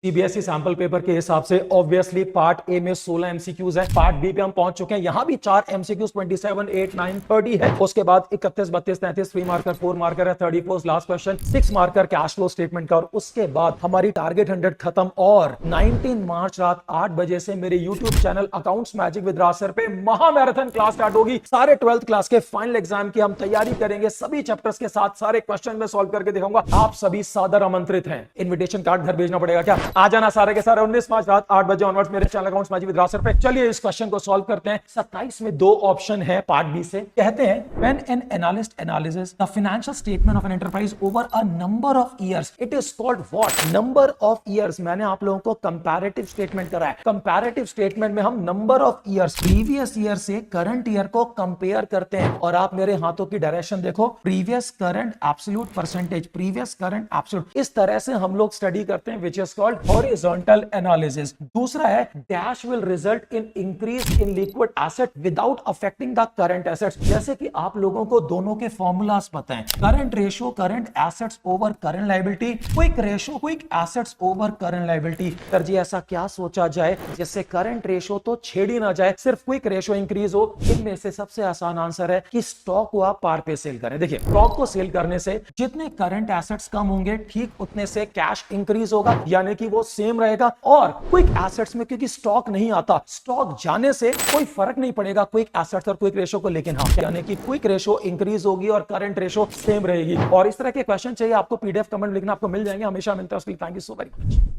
CBSE sample paper के हिसाब से ऑब्वियसली पार्ट ए में 16 एमसीक्यूज है, पार्ट बी पे हम पहुंच चुके हैं, यहां भी 4 एमसीक्यूज 27, 8, 9, 30 है। उसके बाद 31, 32, 33 3 मार्कर, 4 मार्कर है, 34 last question, 6 marker cash flow statement का। और उसके बाद हमारी टारगेट 100 खत्म। और 19 मार्च रात 8 बजे से मेरे YouTube channel accounts magic with Raj sir पे महा मैराथन क्लास स्टार्ट होगी। सारे 12th क्लास के फाइनल एग्जाम की हम तैयारी करेंगे, सभी चैप्टर्स के साथ सारे क्वेश्चन में सॉल्व करके दिखाऊंगा। आप सभी सादर आमंत्रित हैं। इनविटेशन कार्ड घर भेजना पड़ेगा क्या? आ जाना सारे के सारे 19 मार्च रात 8 बजे ऑनवर्ड्स मेरे channel accounts magic with Raj sir पे। चलिए इस क्वेश्चन को सॉल्व करते हैं। 27 में 2 ऑप्शन है पार्ट बी से। कहते हैं when an analyst analysis the financial statement of an enterprise over a number of years it is called what? Number of years. मैंने आप लोगों को कंपैरेटिव स्टेटमेंट करा है। कंपैरेटिव स्टेटमेंट में हम number of years previous year से current year को कंपेयर करते हैं। और आप मेरे हाथों की डायरेक्शन देखो, previous current absolute percentage, previous current absolute, इस तरह से हम लोग स्टडी करते हैं which is called horizontal analysis. दूसरा है dash will result in increase in liquid asset without affecting the current assets. जैसे कि आप लोगों को दोनों के फॉर्मूलाज पता है, current ratio current assets over current liability, quick ratio quick assets over current liability. Sir ji ऐसा क्या सोचा जाए जिससे करंट रेशियो तो छेड़ ही ना जाए, सिर्फ क्विक रेशियो इंक्रीज हो? इनमें से सबसे आसान आंसर है कि स्टॉक को आप पार पे सेल करें। देखिए स्टॉक को सेल करने से जितने करंट एसेट्स कम होंगे ठीक उतने से कैश इंक्रीज होगा, यानी कि वो सेम रहेगा। और क्विक एसेट्स में क्योंकि स्टॉक नहीं आता, स्टॉक जाने से कोई फर्क नहीं पड़ेगा क्विक एसेट्स और क्विक रेशियो को, लेकिन हाँ यानी कि क्विक रेशियो इंक्रीज होगी और करंट रेशियो सेम रहेगी। और इस तरह के क्वेश्चन चाहिए आपको पीडीएफ कमेंट लिखना, आपको मिल जाएंगे, हमेशा मिलता है। उसके लिए thank you so very much.